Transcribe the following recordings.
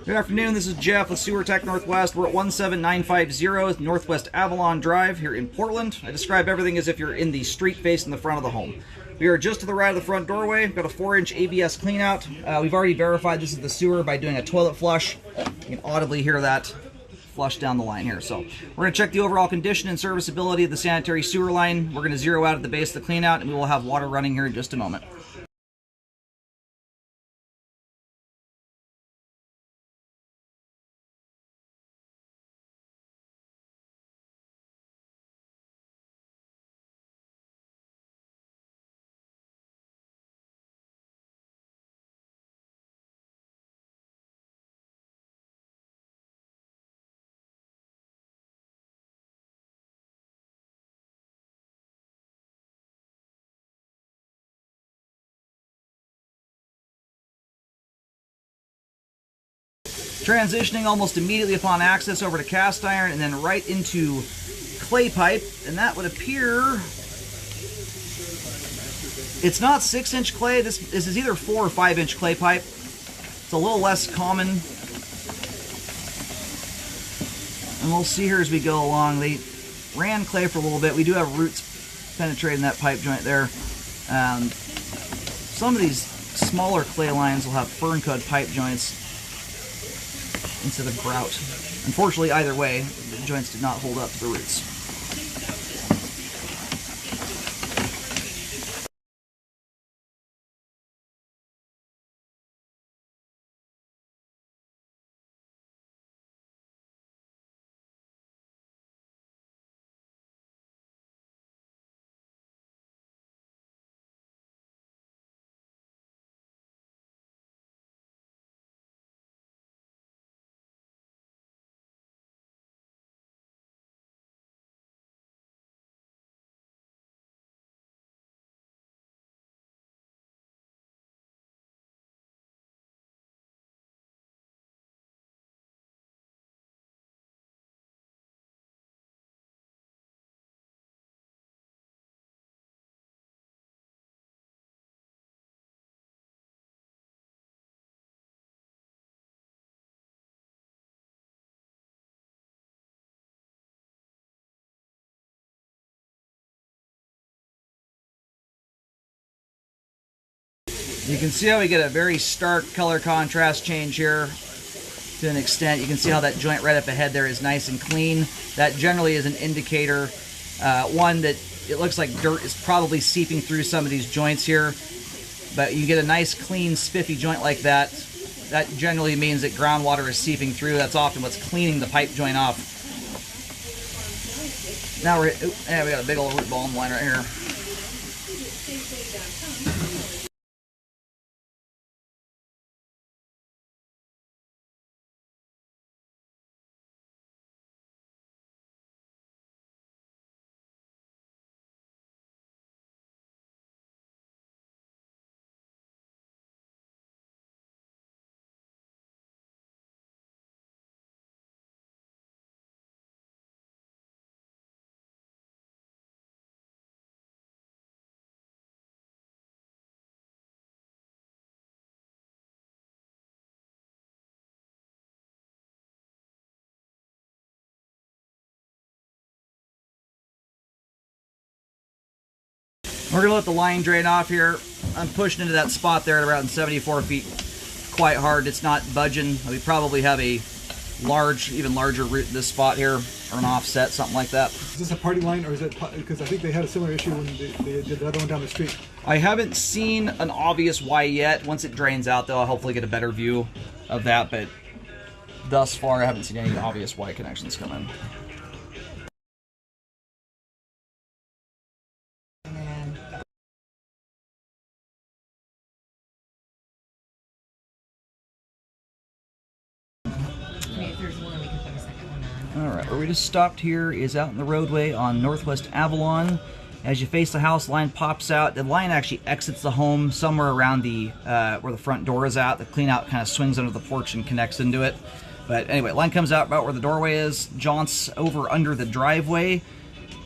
Good afternoon, this is Jeff with Sewer Tech Northwest. We're at 17950 Northwest Avalon Drive here in Portland. I describe everything as if you're in the street facing the front of the home. We are just to the right of the front doorway. We've got a 4-inch ABS cleanout. We've already verified this is the sewer by doing a toilet flush. You can audibly hear that flush down the line here. So we're going to check the overall condition and serviceability of the sanitary sewer line. We're going to zero out at the base of the cleanout, and we will have water running here in just a moment. Transitioning almost immediately upon access over to cast iron and then right into clay pipe, and that would appear it's not 6-inch clay. This is either 4 or 5-inch clay pipe. It's a little less common, and we'll see here as we go along. They ran clay for a little bit. We do have roots penetrating that pipe joint there. Some of these smaller clay lines will have fern cut pipe joints instead of grout. Unfortunately, either way, the joints did not hold up to the roots. You can see how we get a very stark color contrast change here to an extent. You can see how that joint right up ahead there is nice and clean. That generally is an indicator, one, that it looks like dirt is probably seeping through some of these joints here. But you get a nice, clean, spiffy joint like that. That generally means that groundwater is seeping through. That's often what's cleaning the pipe joint off. Now we got a big old root ball line right here. We're going to let the line drain off here. I'm pushing into that spot there at around 74 feet quite hard. It's not budging. We probably have a large, even larger root in this spot here, or an offset, something like that. Is this a party line, or is it, because I think they had a similar issue when they did the other one down the street. I haven't seen an obvious Y yet. Once it drains out, though, I'll hopefully get a better view of that, but thus far I haven't seen any obvious Y connections come in. Alright, where we just stopped here is out in the roadway on Northwest Avalon. As you face the house, the line pops out. The line actually exits the home somewhere around the where the front door is at. The cleanout kind of swings under the porch and connects into it. But anyway, line comes out about where the doorway is, jaunts over under the driveway,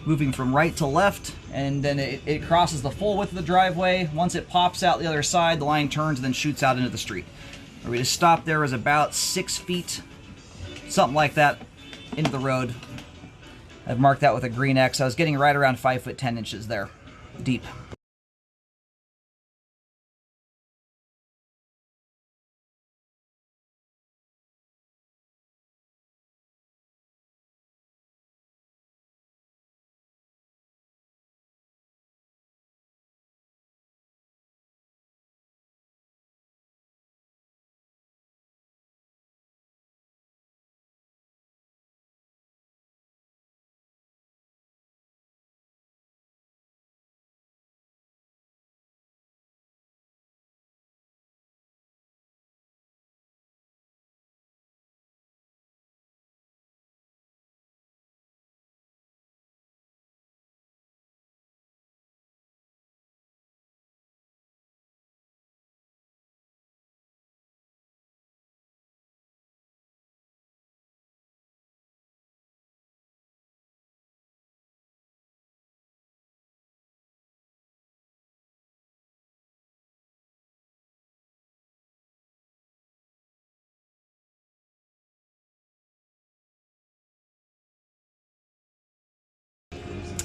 moving from right to left, and then it crosses the full width of the driveway. Once it pops out the other side, the line turns and then shoots out into the street. Where we just stopped there was about 6 feet, something like that, into the road. I've marked that with a green X. I was getting right around 5 foot 10 inches there, deep.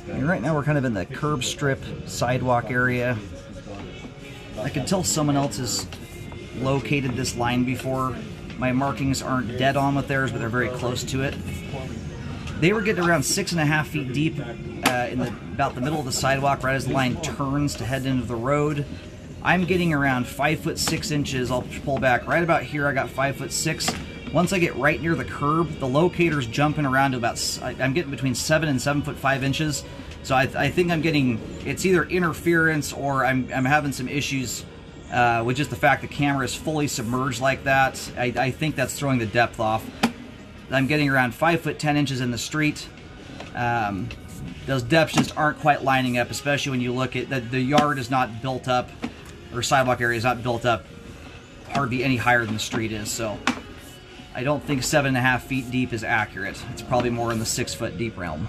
And right now we're kind of in the curb strip sidewalk area. I can tell someone else has located this line before. My markings aren't dead on with theirs, but they're very close to it. They were getting around 6.5 feet deep in about the middle of the sidewalk, right as the line turns to head into the road. I'm getting around 5 foot 6 inches. I'll pull back right about here. I got 5 foot 6. Once I get right near the curb, the locator's jumping around to about, I'm getting between 7 and 7 foot 5 inches. So I think I'm getting, it's either interference or I'm having some issues with just the fact the camera is fully submerged like that. I think that's throwing the depth off. I'm getting around 5 foot 10 inches in the street. Those depths just aren't quite lining up, especially when you look at the yard is not built up, or sidewalk area is not built up hardly any higher than the street is. So I don't think 7.5 feet deep is accurate. It's probably more in the 6 foot deep realm.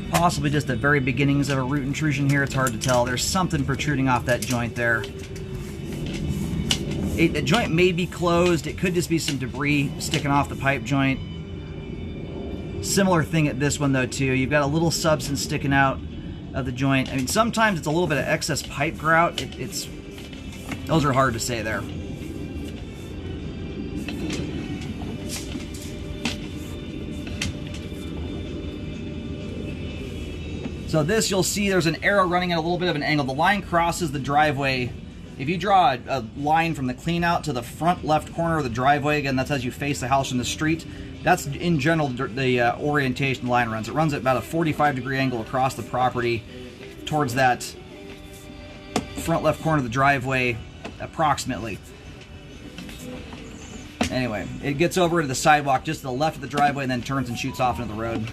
Possibly just the very beginnings of a root intrusion here. It's hard to tell. There's something protruding off that joint there. The joint may be closed. It could just be some debris sticking off the pipe joint. Similar thing at this one though too. You've got a little substance sticking out of the joint. I mean, sometimes it's a little bit of excess pipe grout. Those are hard to say there. So this, you'll see there's an arrow running at a little bit of an angle. The line crosses the driveway. If you draw a line from the clean out to the front left corner of the driveway, again, that's as you face the house from the street, that's in general the orientation the line runs. It runs at about a 45-degree angle across the property towards that front left corner of the driveway, approximately. Anyway, it gets over to the sidewalk just to the left of the driveway and then turns and shoots off into the road.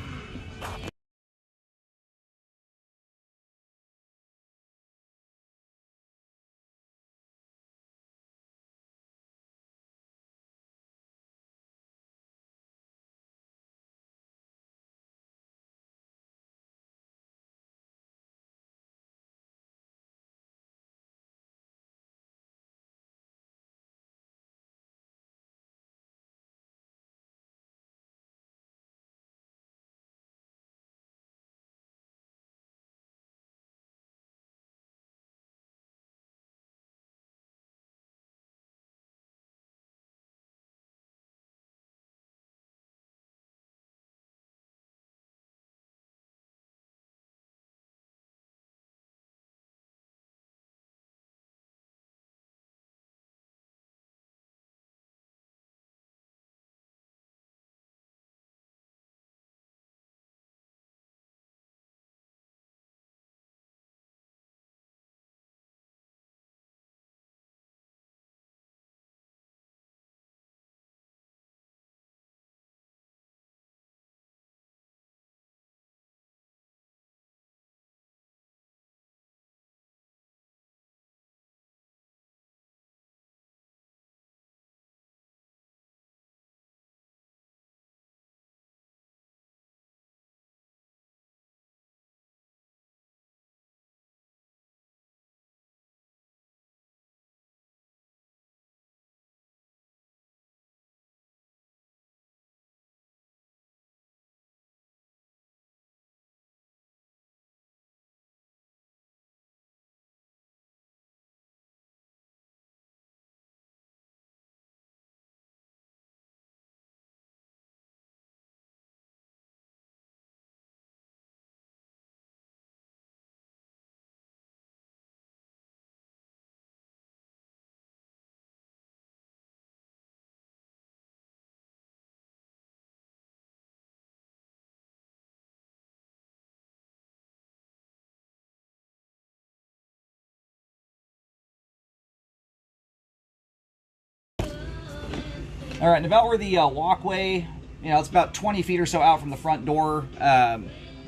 All right, and about where the walkway, you know, it's about 20 feet or so out from the front door. The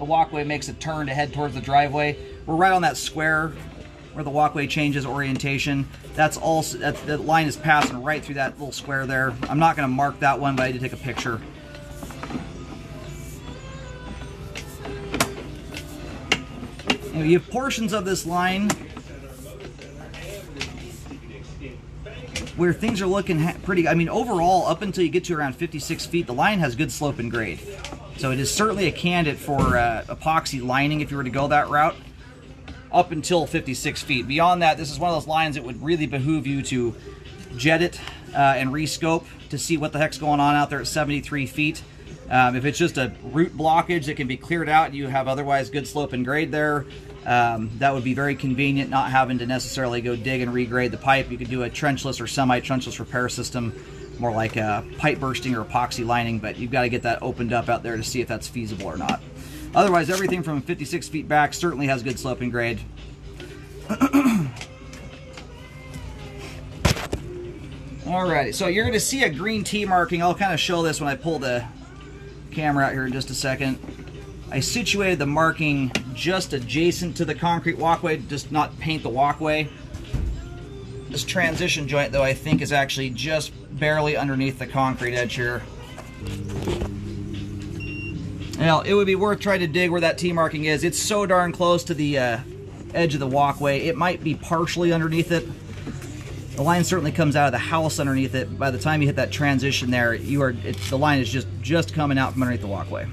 walkway makes a turn to head towards the driveway. We're right on that square where the walkway changes orientation. That's also, the line is passing right through that little square there. I'm not going to mark that one, but I did take a picture. You know, you have portions of this line where things are looking pretty. I mean, overall, up until you get to around 56 feet, the line has good slope and grade. So it is certainly a candidate for epoxy lining if you were to go that route, up until 56 feet. Beyond that, this is one of those lines that would really behoove you to jet it and rescope to see what the heck's going on out there at 73 feet. If it's just a root blockage that can be cleared out and you have otherwise good slope and grade there, that would be very convenient, not having to necessarily go dig and regrade the pipe. You could do a trenchless or semi-trenchless repair system, more like a pipe bursting or epoxy lining, but you've got to get that opened up out there to see if that's feasible or not. Otherwise, everything from 56 feet back certainly has good slope and grade. Alrighty, so you're going to see a green T marking. I'll kind of show this when I pull the camera out here in just a second. I situated the marking just adjacent to the concrete walkway, just not paint the walkway. This transition joint, though, I think is actually just barely underneath the concrete edge here. Now, it would be worth trying to dig where that T marking is. It's so darn close to the edge of the walkway. It might be partially underneath it. The line certainly comes out of the house underneath it. By the time you hit that transition there, the line is just coming out from underneath the walkway.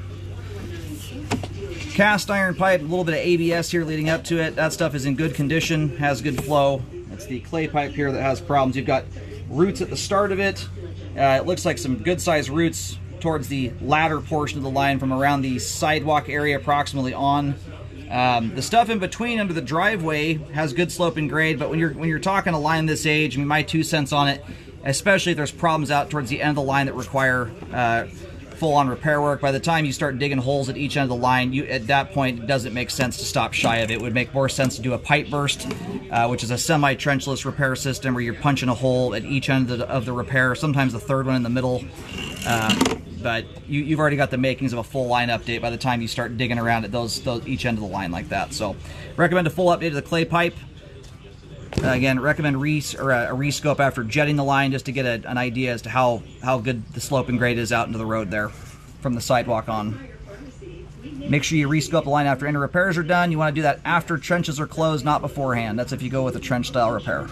Cast iron pipe, a little bit of ABS here leading up to it. That stuff is in good condition, has good flow. It's the clay pipe here that has problems. You've got roots at the start of it. It looks like some good sized roots towards the latter portion of the line from around the sidewalk area approximately on. The stuff in between under the driveway has good slope and grade, but when you're talking a line this age, I mean, my 2 cents on it, especially if there's problems out towards the end of the line that require full-on repair work, by the time you start digging holes at each end of the line, at that point, it doesn't make sense to stop shy of it. It would make more sense to do a pipe burst, which is a semi-trenchless repair system where you're punching a hole at each end of the repair, sometimes the third one in the middle. But you've already got the makings of a full line update by the time you start digging around at each end of the line like that. So, recommend a full update of the clay pipe. Again, recommend a rescope after jetting the line just to get an idea as to how good the slope and grade is out into the road there from the sidewalk on. Make sure you rescope the line after any repairs are done. You want to do that after trenches are closed, not beforehand. That's if you go with a trench style repair.